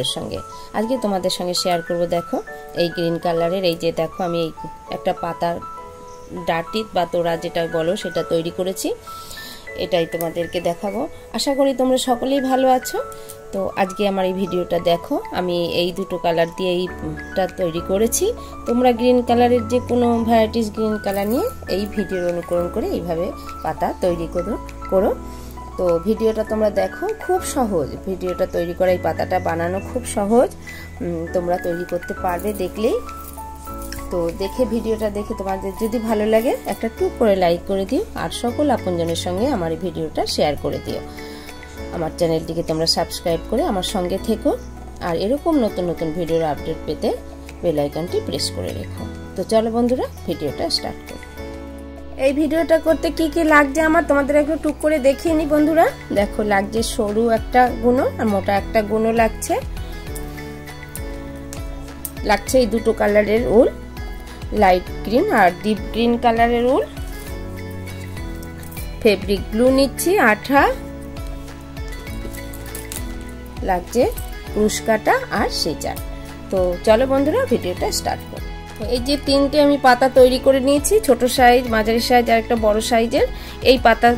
ভিডিওর সঙ্গে। আজকে তোমাদের সঙ্গে শেয়ার করব, দেখো এই গ্রিন কালারের, এই যে দেখো আমি এই একটা পাতার ডাটি বা তোড়া যেটা বলো সেটা তৈরি করেছি, এটাই তোমাদেরকে দেখাবো। আশা করি তোমরা সকলেই ভালো আছো। তো আজকে আমার এই ভিডিওটা দেখো, আমি এই দুটো কালার দিয়ে এইটা তৈরি করেছি। তোমরা গ্রিন কালারের যে কোনো ভ্যারাইটিস গ্রিন কালার নিয়ে এই ভিডিওর অনুকরণ করে এইভাবে পাতা তৈরি করো। তো ভিডিওটা তোমরা দেখো, খুব সহজ ভিডিওটা তৈরি করা, এই পাতাটা বানানো খুব সহজ, তোমরা তৈরি করতে পারবে দেখলেই। তো দেখে ভিডিওটা দেখে তোমাদের যদি ভালো লাগে একটা টুক করে লাইক করে দিও, আর সকল আপনজনের সঙ্গে আমার এই ভিডিওটা শেয়ার করে দিও। আমার চ্যানেলটিকে তোমরা সাবস্ক্রাইব করে আমার সঙ্গে থেকো, আর এরকম নতুন নতুন ভিডিওর আপডেট পেতে বেল আইকনটি প্রেস করে রেখো। তো চলো বন্ধুরা, ভিডিওটা স্টার্ট করি। এই ভিডিওটা করতে কি কি লাগছে আমার তোমাদের একটু টুক করে দেখিয়ে নি বন্ধুরা। দেখো লাগছে সরু একটা গুনো আর মোটা একটা গুনো লাগছে এই দুটো কালারের উল, লাইট গ্রিন আর ডিপ গ্রিন কালারের উল, ফেব্রিক গ্লু নিচ্ছি, আঠা লাগছে, ক্রুশ কাটা আর সিজার। তো চলো বন্ধুরা ভিডিওটা স্টার্ট করি। এই যে তিনটে আমি পাতা তৈরি করে নিয়েছি, ছোট সাইজ, মাঝারি সাইজ আর একটা বড় সাইজের। এই পাতা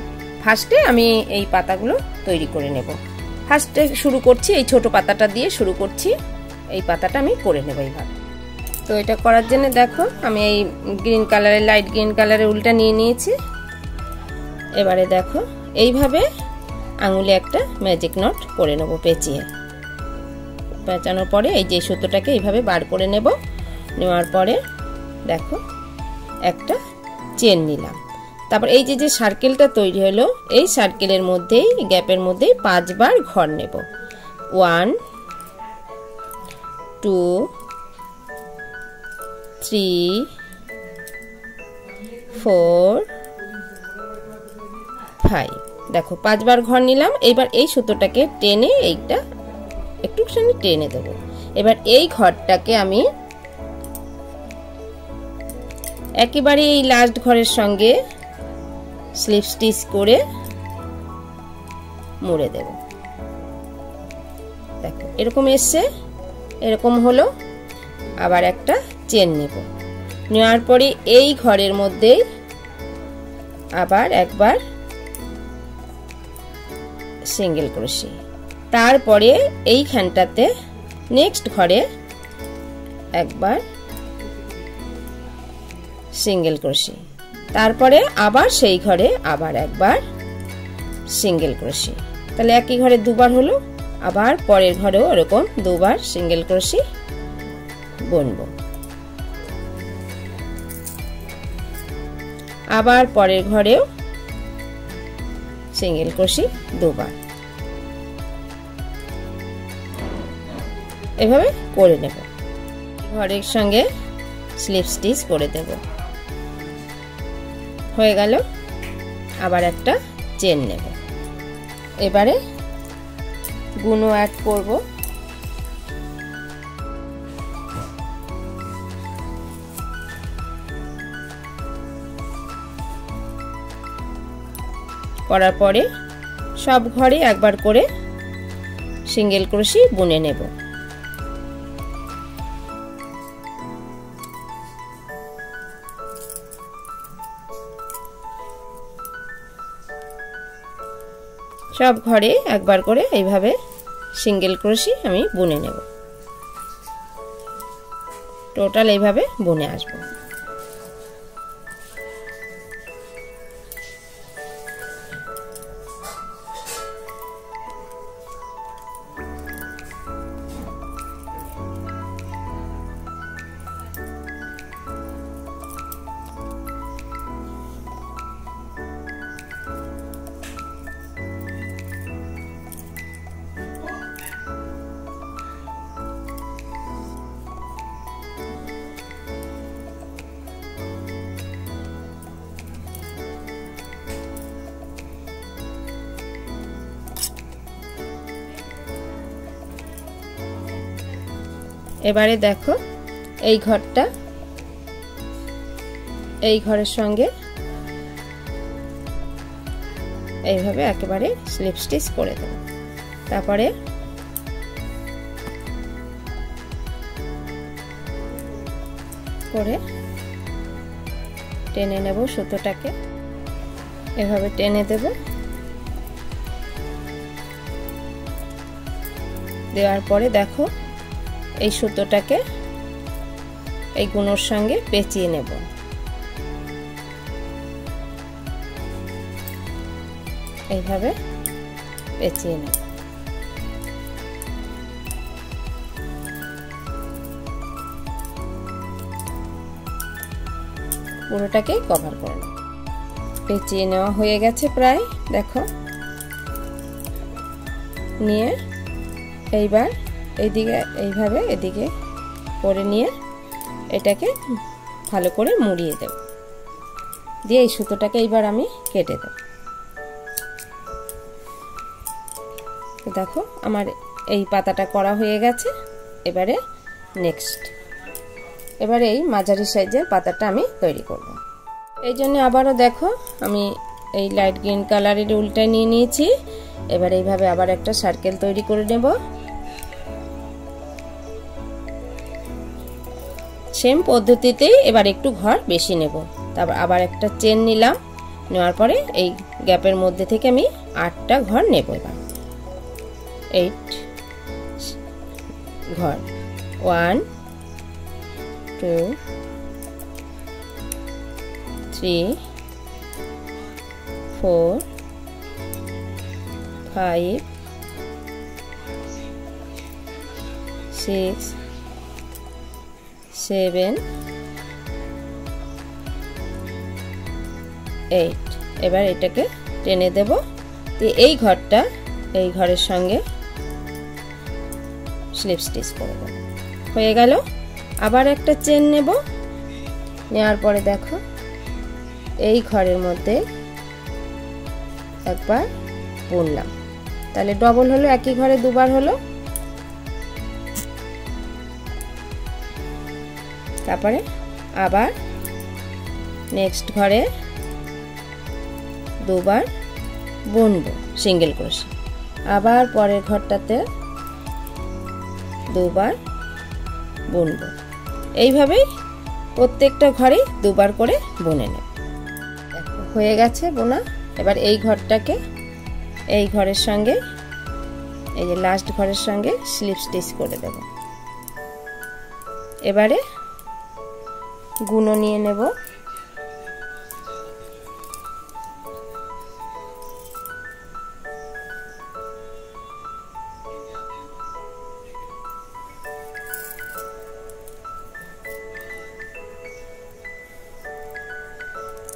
ফার্স্টে আমি এই পাতাগুলো তৈরি করে নেব। ফার্স্টে শুরু করছি এই ছোট পাতাটা দিয়ে শুরু করছি, এই পাতাটা আমি করে নেব এইভাবে। তো এটা করার জন্য দেখো আমি এই গ্রিন কালারের, লাইট গ্রিন কালারের উলটা নিয়ে নিয়েছি। এবারে দেখো এইভাবে আঙুলে একটা ম্যাজিক নট করে নেব, পেঁচানোর পরে এই যে সুতোটাকে এইভাবে বার করে নেব। নেওয়ার পরে দেখো একটা চেন নিলাম। তারপর এই যে সার্কেলটা তৈরি হলো, এই সার্কেলের মধ্যেই, গ্যাপের মধ্যেই 5 বার ঘর নেব। 1 2 3 4 5। দেখো 5 বার ঘর নিলাম। এইবার এই সুতোটাকে টেনে, এইটা একটুখানি টেনে দেবো। এবার এই ঘরটাকে আমি একেবারে এই লাস্ট ঘরের সঙ্গে স্লিপ স্টিচ করে মুড়ে দেব। দেখো এরকম এসছে, এরকম হলো। আবার একটা চেন নেব, নেওয়ার পরে এই ঘরের মধ্যেই আবার একবার সিঙ্গেল ক্রোশে, তারপরে এইখানটাতে নেক্সট ঘরে একবার সিঙ্গেল ক্রোশে, তারপরে আবার সেই ঘরে আবার একবার সিঙ্গেল ক্রোশে। তাহলে একই ঘরে দুবার হলো। আবার পরের ঘরেও এরকম দুবার সিঙ্গেল ক্রোশে বুনবো। আবার পরের ঘরেও সিঙ্গেল ক্রোশে দুবার, এভাবে করে নেব। ঘরের সঙ্গে স্লিপ স্টিচ করে দেব। হয়ে গেল। আবার একটা চেন নেব। এবারে গুনো অ্যাড করব। করার পরে সব ঘরে একবার করে সিঙ্গেল ক্রোশে বুনে নেব। সব ঘরে একবার করে এইভাবে সিঙ্গেল ক্রোশে আমি বুনে নেব। টোটাল এইভাবে বুনে আসবো। এবারে দেখো এই ঘরটা, এই ঘরের সঙ্গে এইভাবে একেবারে স্লিপ স্টিচ করে দেব। তারপরে করে টেনে নেব সুতোটাকে, এভাবে টেনে দেব। দেওয়ার পরে দেখো এই সুতোটাকে এই গুনোর সঙ্গে পেঁচিয়ে নেব। এইভাবে পেঁচিয়ে নেব। পুরোটাকেই কভার করে নেব। পেঁচিয়ে নেওয়া হয়ে গেছে প্রায়, দেখো। নিয়ে এইবার এইদিকে এইভাবে এদিকে করে নিয়ে এটাকে ভালো করে মুড়িয়ে দেব। দিয়ে এই সুতোটাকে এইবার আমি কেটে দেব। দেখো আমার এই পাতাটা করা হয়ে গেছে। এবারে নেক্সট, এবারে এই মাঝারি সাইজের পাতাটা আমি তৈরি করব। এই জন্য আবারও দেখো আমি এই লাইট গ্রিন কালারের উলটা নিয়ে নিয়েছি। এবার এইভাবে আবার একটা সার্কেল তৈরি করে নেব। সেম পদ্ধতিতেই এবার একটু ঘর বেশি নেব। তারপর আবার একটা চেন নিলাম, নেওয়ার পরে এই গ্যাপের মধ্যে থেকে আমি 8টা ঘর নেব। এবার 8 ঘর, 1 2 3 4 5 6 7 8। এবার এটাকে টেনে দেব। তো এই ঘরটা এই ঘরের সঙ্গে স্লিপ স্টিচ করে দেব। হয়ে গেল। আবার একটা চেন নেব, নেওয়ার পরে দেখো এই ঘরের মধ্যে একবার বুনলাম, তাহলে ডবল হলো, একই ঘরে দুবার হলো। তারপরে আবার নেক্সট ঘরে দুবার বুনবো সিঙ্গেল ক্রোশে, আবার পরের ঘরটাতে দুবার বুনবো। এইভাবেই প্রত্যেকটা ঘরেই দুবার করে বুনে নেব। হয়ে গেছে বোনা। এবার এই ঘরটাকে এই ঘরের সঙ্গে, এই যে লাস্ট ঘরের সঙ্গে স্লিপ স্টিচ করে দেব। এবারে গুনো নিয়ে নেব।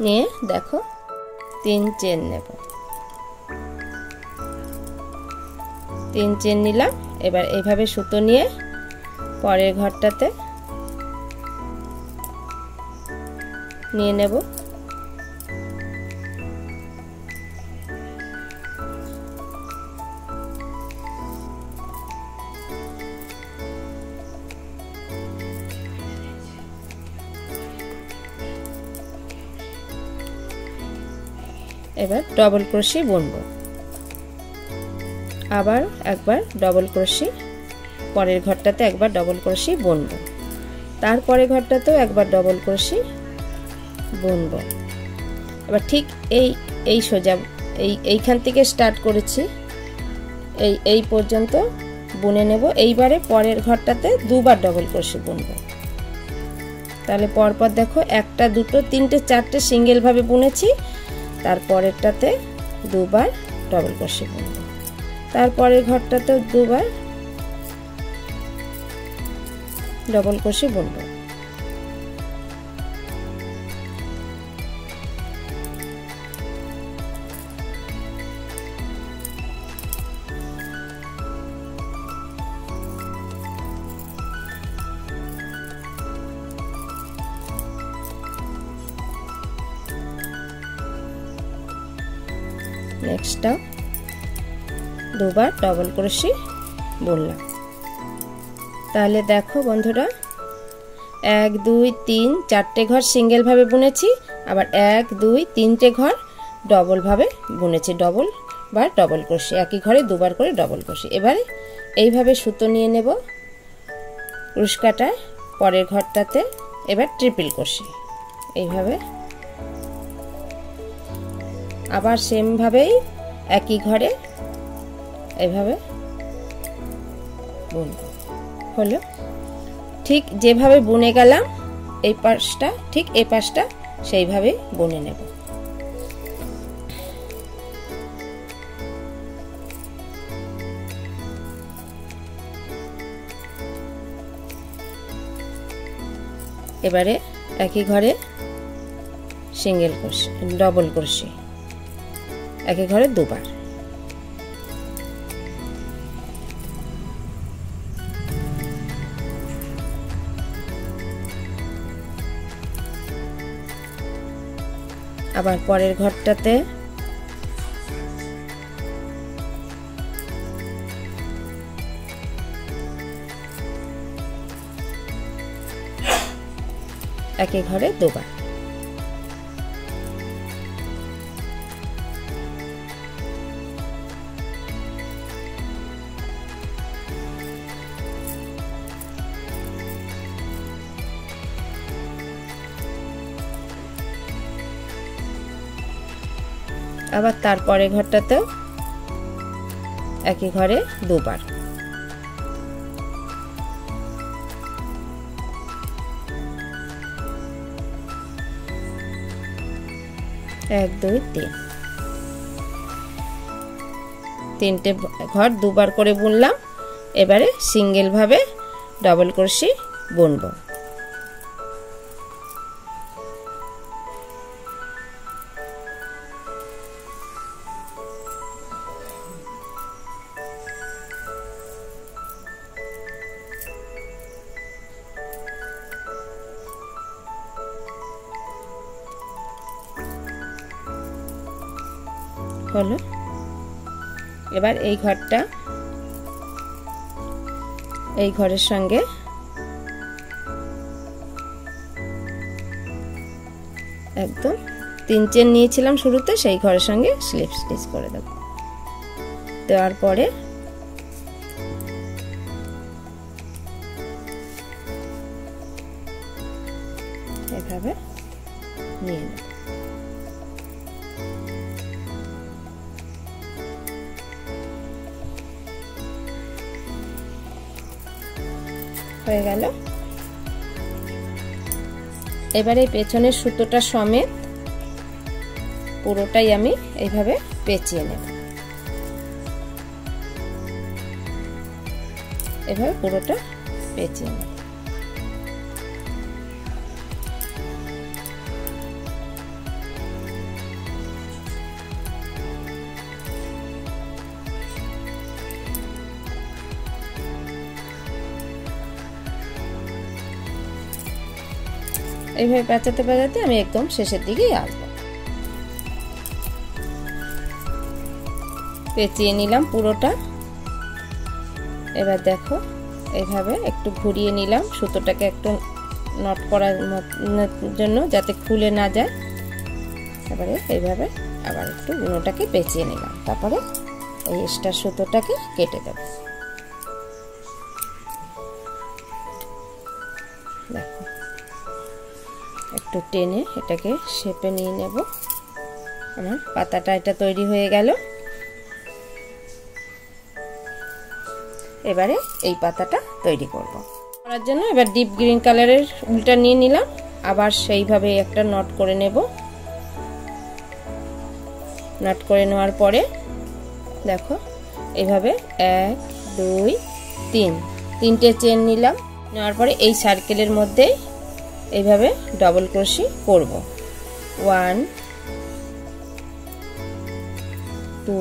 নিয়ে দেখো 3 চেন নেব। 3 চেন নিলাম। এবার এইভাবে সুতো নিয়ে পরের ঘরটাতে নিয়ে নেব। এবার ডবল ক্রোশে বুনবো। আবার একবার ডবল ক্রোশে, পরের ঘরটাতে একবার ডবল ক্রোশে বুনবো, তারপরে ঘরটাতেও একবার ডবল ক্রোশে বুনবো। এবার ঠিক এই সোজা এইখান থেকে স্টার্ট করেছি, এই পর্যন্ত বুনে নেব। এইবারে পরের ঘরটাতে দুবার ডবল ক্রোশে বুনবো। তাহলে পরপর দেখো 1টা 2টো 3টে 4টে সিঙ্গেল ভাবে বুনেছি, তারপরেরটাতে দুবার ডবল ক্রোশে বুনবো, তারপরের ঘরটাতে দুবার ডবল ক্রোশে বুনবো। নেক্সটটা দুবার ডবল ক্রোশে বুনলাম। তাহলে দেখো বন্ধুরা 1 2 3 4টে ঘর সিঙ্গেল ভাবে বুনেছি, আবার 1 2 3টে ঘর ডবল ভাবে বুনেছি, ডবল বা ডবল ক্রোশে, একই ঘরে দুবার করে ডবল ক্রোশে। এবারে এইভাবে সুতো নিয়ে নেব ক্রুশ কাটার, পরের ঘরটাতে এবার ট্রিপল ক্রোশে এইভাবে, আবার সেম ভাবেই একই ঘরে এইভাবে বুনবো। হলো, ঠিক যেভাবে বুনে গেলাম এই পাশটা ঠিক এই পাশটা সেইভাবেই বুনে নেব। এবারে একই ঘরে সিঙ্গেল ক্রোশে, ডবল ক্রোশে, একই ঘরে দুবার। আবার পরের ঘরটাতে একই ঘরে দুবার। আবার তারপরে ঘরটাতেও একই ঘরে দুবার। 1 2 3 তিনটে ঘর দুবার করে বুনলাম। এবারে সিঙ্গেল ভাবে ডাবল ক্রোশে বুনবো। হলো, এবার এই ঘরটা এই ঘরের সঙ্গে একদম 3 চেন নিয়েছিলাম শুরুতে, সেই ঘরের সঙ্গে স্লিপ স্টিচ করে দেব। দেওয়ার পরে এভাবে নিয়ে নেব। হয়ে গেল। এবারে পেছনের সুতোটা সমেত পুরোটাই আমি এইভাবে পেঁচিয়ে নেব। এভাবে পুরোটা পেঁচিয়ে নেব। এইভাবে পেঁচাতে পেঁচাতে আমি একদম শেষের দিকেই আসবো। পেঁচিয়ে নিলাম পুরোটা। এবার দেখো এইভাবে একটু ঘুরিয়ে নিলাম সুতোটাকে একটু নট করার জন্য, যাতে খুলে না যায়। এবারে এইভাবে আবার একটু বুনোটাকে পেঁচিয়ে নিলাম। তারপরে এই এক্সট্রা সুতোটাকে কেটে দেব। দেখো একটু টেনে এটাকে শেপে নিয়ে নেব। আমার পাতাটা এটা তৈরি হয়ে গেল। এবারে এই পাতাটা তৈরি করব। করার জন্য এবার ডিপ গ্রিন কালারের উলটা নিয়ে নিলাম। আবার সেইভাবে একটা নট করে নেব। নট করে নেওয়ার পরে দেখো এইভাবে 1 2 3 তিনটে চেন নিলাম। নেওয়ার পরে এই সার্কেলের মধ্যে এইভাবে ডাবল ক্রোশে করব। 1 2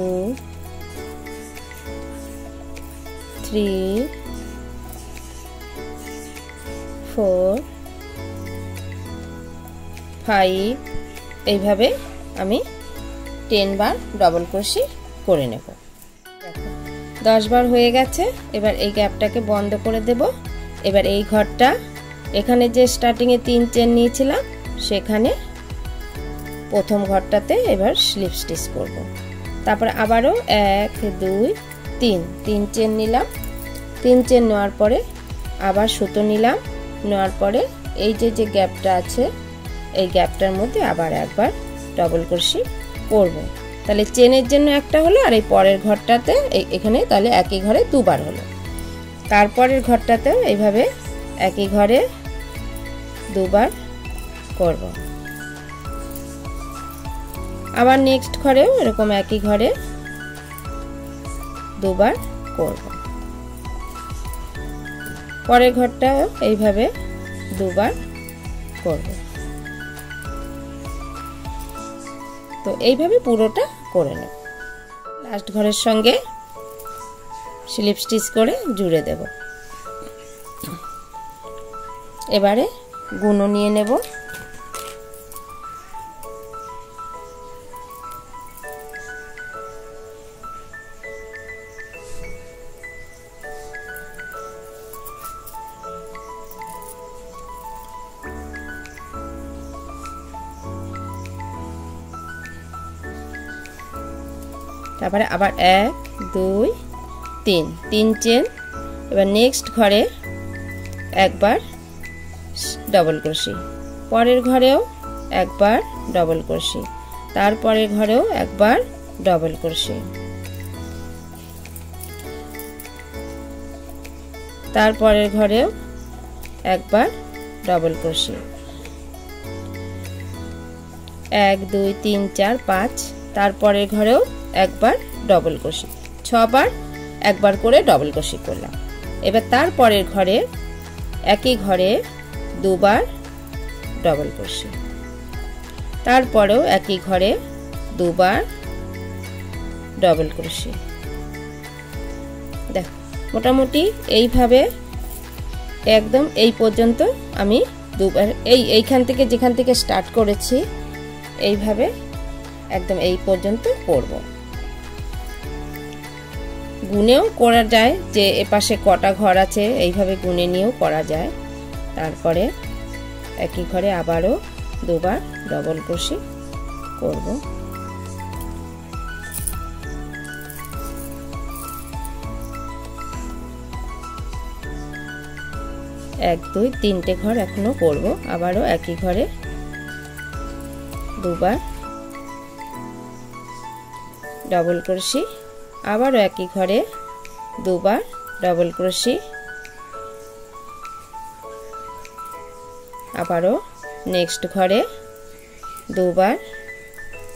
3 4 5 এইভাবে আমি 10 বার ডাবল ক্রোশে করে নেব। দেখো 10 বার হয়ে গেছে। এবার এই গ্যাপটাকে বন্ধ করে দেব। এবার এই ঘরটা এখানে যে স্টার্টিং এ 3 চেন নিয়েছিলাম সেখানে প্রথম ঘরটাতে এবার স্লিপ স্টিচ করব। তারপর আবারও 1 2 3 চেন নিলাম। 3 চেন নেওয়ার পরে আবার সুতো নিলাম। নেওয়ার পরে এই যে গ্যাপটা আছে এই গ্যাপটার মধ্যে আবার একবার ডবল ক্রোশি করব। তাহলে চেনের জন্য একটা হলো, আর এই পরের ঘরটাতে এখানে তাহলে একই ঘরে দুবার হলো। তারপরের ঘরটাতে এইভাবে একই ঘরে দুবার করব। আবার নেক্সট ঘরেও এরকম একই ঘরে দুবার করব। পরের ঘরটাও এইভাবে দুবার করব। তো এইভাবে পুরোটা করে নেব। লাস্ট ঘরের সঙ্গে স্লিপ স্টিচ করে জুড়ে দেব। এবারে গুনো নিয়ে নেব। তারপরে আবার 1 2 3 চেন। এবার নেক্সট ঘরে একবার ডবল ক্রোশি, পরের ঘরেও একবার ডবল ক্রোশি, তারপরের ঘরেও একবার ডবল ক্রোশি, তারপরের ঘরেও একবার ডবল ক্রোশি, 1 2 3 4 5, তারপরের ঘরেও একবার ডবল ক্রোশি, 6 বার একবার করে ডবল ক্রোশি করলাম। এবার তারপরের ঘরে একই ঘরে দুবার ডবল ক্রোশি, তারপরেও একই ঘরে দুবার ডবল ক্রোশি। দেখো মোটামুটি এইভাবে একদম এই পর্যন্ত আমি দুবার এইখান থেকে যেখান থেকে স্টার্ট করেছি এইভাবে একদম এই পর্যন্ত করব। গুনেও করা যায়, যে এপাশে কটা ঘর আছে এইভাবে গুনে নিয়েও করা যায়। তারপরে একই ঘরে আবারও দুবার ডবল ক্রোশি করব। এক দুই তিনটে ঘর এখনো করব। আবারও একই ঘরে দুবার ডবল ক্রোশি, আবারও একই ঘরে দুবার ডবল ক্রোশি, আবারও নেক্সট ঘরে দুবার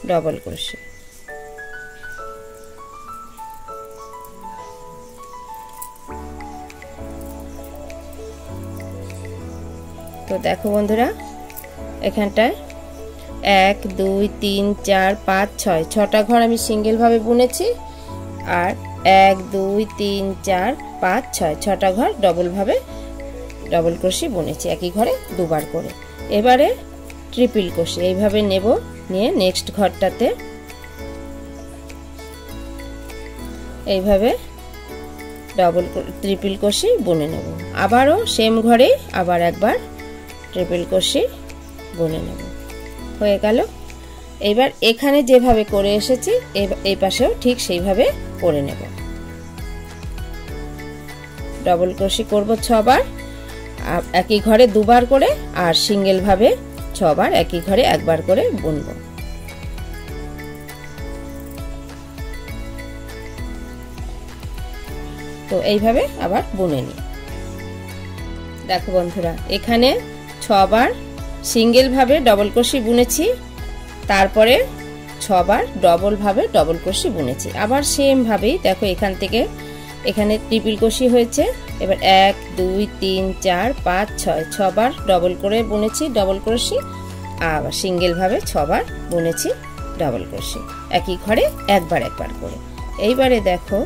ডবল ক্রোশি। তো দেখো বন্ধুরা, এখানটায় 1 2 3 4 5 6 6টা ঘর আমি সিঙ্গেল ভাবে বুনেছি, আর 1 2 3 4 5 6 6টা ঘর ডবল ভাবে ডবল ক্রোশি বুনেছি একই ঘরে দুবার করে। এবারে ট্রিপল ক্রোশি এইভাবে নেব, নিয়ে নেক্সট ঘরটাতে এইভাবে ডবল ট্রিপল ক্রোশি বুনে নেব। আবারও সেম ঘরে আবার একবার ট্রিপল ক্রোশি বুনে নেব। হয়ে গেল। এবার এখানে যেভাবে করে এসেছি এই পাশেও ঠিক সেইভাবে করে নেব। ডবল ক্রোশি করব 6 বার একই ঘরে দুবার করে, আর সিঙ্গেল ভাবে 6 বার একই ঘরে একবার করে বুনব। তো এইভাবে আবার বুনে নিই। দেখো বন্ধুরা, এখানে 6 বার সিঙ্গেল ভাবে ডবল ক্রোশি বুনেছি, তারপরে 6 বার ডবল ভাবে ডবল ক্রোশি বুনেছি। আবার সেম ভাবেই দেখো এখান থেকে এখানে ট্রিপল ক্রোশি হয়েছে। এবার 1 2 3 4 5 6 6 বার ডবল করে বুনেছি ডবল ক্রোশি, আবার সিঙ্গেল ভাবে 6 বার বুনেছি ডবল ক্রোশি একই ঘরে একবার একবার করে। এইবারে দেখো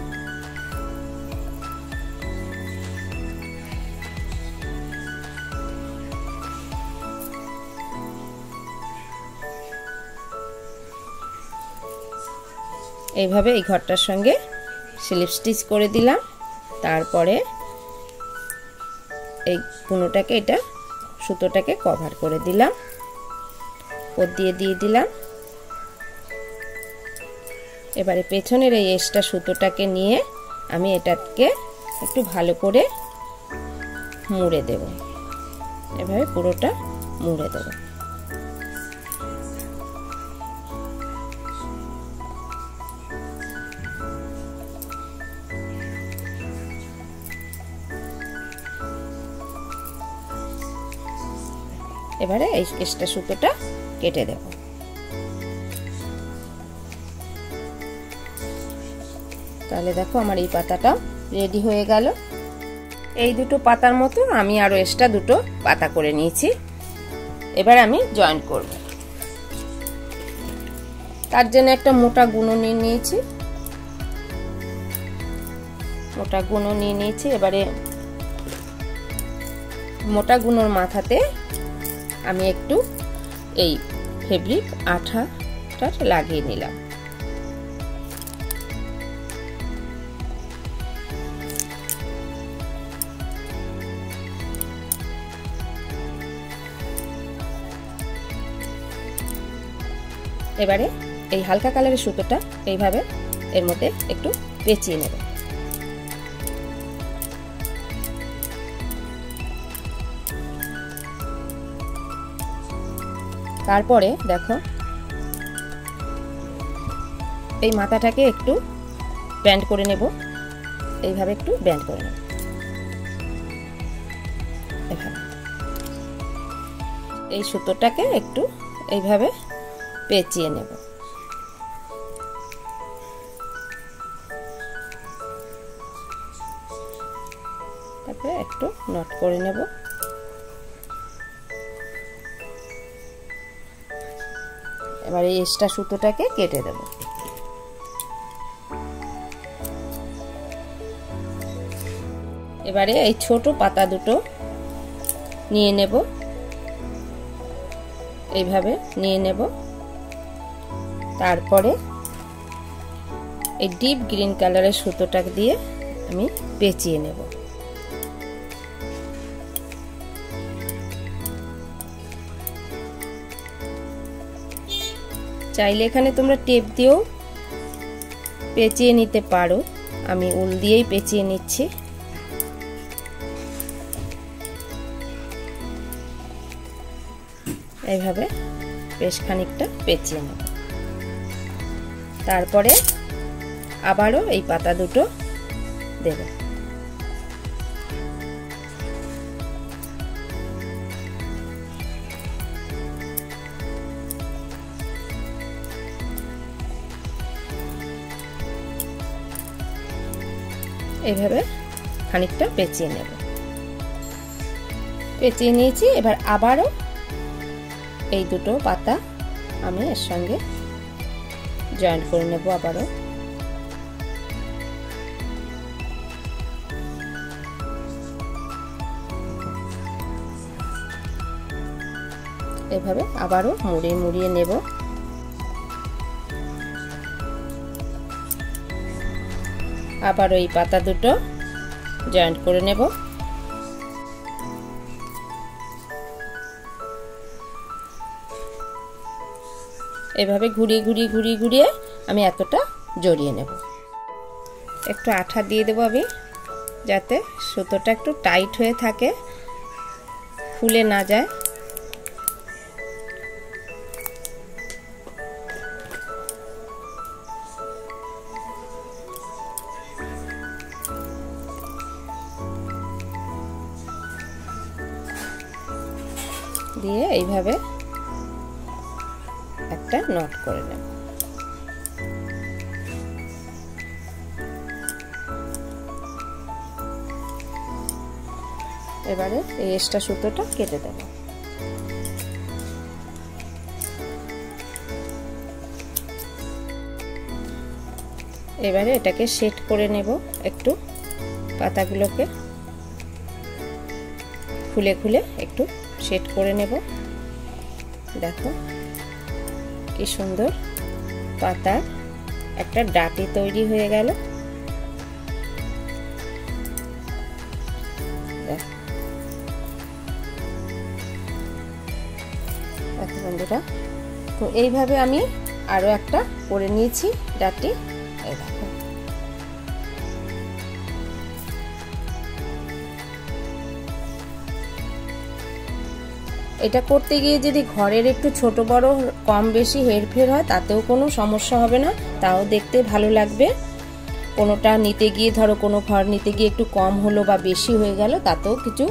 এইভাবে এই ঘরটার সঙ্গে স্লিপ স্টিচ করে দিলাম। তারপরে এই কোনোটাকে এটা সুতোটাকে কভার করে দিলাম, ওর দিয়ে দিলাম। এবারে পেছনের এই এক্সট্রা সুতোটাকে নিয়ে আমি এটাকে একটু ভালো করে মুড়ে দেব। এভাবে পুরোটা মুড়ে দেবো। এবারে এই এক্সট্রা সুতোটা কেটে দেব। তাহলে দেখো আমার এই পাতাটা রেডি হয়ে গেল। এই দুটো পাতার মতো আমি আরো এক্সট্রা দুটো পাতা করে নিয়েছি। এবার আমি জয়েন করব। তার জন্য একটা মোটা গুনো নিয়ে নিয়েছি। এবারে মোটা গুনোর মাথাতে আমি একটু এই ফেব্রিক আঠাটা লাগিয়ে নিলাম। এবারে এই হালকা কালারের সুতোটা এইভাবে এর মধ্যে একটু পেঁচিয়ে নেব। তারপরে দেখো এই মাথাটাকে একটু ব্যান্ড করে নেব। এইভাবে একটু ব্যান্ড করে নেব। এভাবে এই সুতোটাকে একটু এইভাবে পেঁচিয়ে নেব। তারপরে একটু নট করে নেব। এবার এই এক্সট্রা সুতোটাকে কেটে দেব। এবারে এই ছোট পাতা দুটো নিয়ে নেব। এইভাবে নিয়ে নেব। তারপরে এই ডিপ গ্রিন কালারের সুতোটা দিয়ে আমি পেঁচিয়ে নেব। চাইলে এখানে তোমরা টেপ দিয়েও পেঁচিয়ে নিতে পারো। আমি উল দিয়েই পেঁচিয়ে নিচ্ছি। এইভাবে বেশ খানিকটা পেঁচিয়ে নেব। তারপরে আবারও এই পাতা দুটো দেব। এইভাবে খানিকটা পেঁচিয়ে নেব। পেঁচিয়ে নিয়েছি। এবার আবারও এই দুটো পাতা আমি এর সঙ্গে জয়েন করে নেব। আবারও এভাবে আবারও মুড়িয়ে মুড়িয়ে নেব। আবারও এই পাতা দুটো জয়েন করে নেব। এভাবে ঘুরিয়ে ঘুরিয়ে ঘুরিয়ে ঘুরিয়ে আমি এতটা জড়িয়ে নেব। একটু আঠা দিয়ে দেবো আমি, যাতে সুতোটা একটু টাইট হয়ে থাকে, ফুলে না যায়। দিয়ে এইভাবে একটা নট করে নেব। এবারে এই এক্সট্রা সুতোটা কেটে দেব। এবারে এটাকে সেট করে নেব। একটু পাতাগুলোকে খুলে খুলে একটু সেট করে নেব। দেখো কি সুন্দর পাতার একটা ডাটি তৈরি হয়ে গেল। দেখো বন্ধুরা, তো এইভাবে আমি আরো একটা করে নিয়েছি ডাটি। এই দেখো, এটা করতে গিয়ে যদি ঘরের একটু ছোট বড় কম বেশি হেরফের হয় তাতেও কোনো সমস্যা হবে না, তাও দেখতে ভালো লাগবে। কোনোটা নিতে গিয়ে ধরো কোনো ঘর নিতে গিয়ে একটু কম হলো বা বেশি হয়ে গেল তাতেও কিছু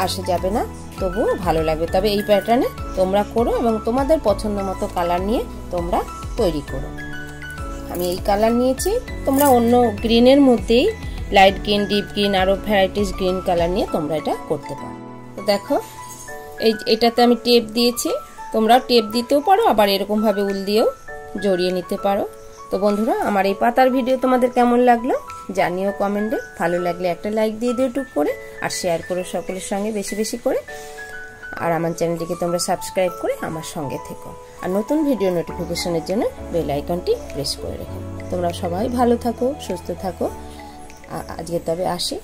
আসে যাবে না, তবুও ভালো লাগবে। তবে এই প্যাটার্নে তোমরা করো এবং তোমাদের পছন্দ মতো কালার নিয়ে তোমরা তৈরি করো। আমি এই কালার নিয়েছি, তোমরা অন্য গ্রিনের মধ্যেই লাইট গ্রিন, ডিপ গ্রিন, আরও ভ্যারাইটিস গ্রিন কালার নিয়ে তোমরা এটা করতে পারো। তো দেখো এটাতে আমি টেপ দিয়েছি, তোমরা টেপ দিতেও পারো, আবার এরকমভাবে উল দিয়েও জড়িয়ে নিতে পারো। তো বন্ধুরা, আমার এই পাতার ভিডিও তোমাদের কেমন লাগলো জানিও কমেন্টে। ভালো লাগলে একটা লাইক দিয়ে দিও টুক করে, আর শেয়ার করো সকলের সঙ্গে বেশি বেশি করে। আর আমার চ্যানেলটিকে তোমরা সাবস্ক্রাইব করে আমার সঙ্গে থেকো, আর নতুন ভিডিও নোটিফিকেশনের জন্য বেল আইকনটি প্রেস করে রেখো। তোমরা সবাই ভালো থাকো, সুস্থ থাকো। আজকে তবে আসি।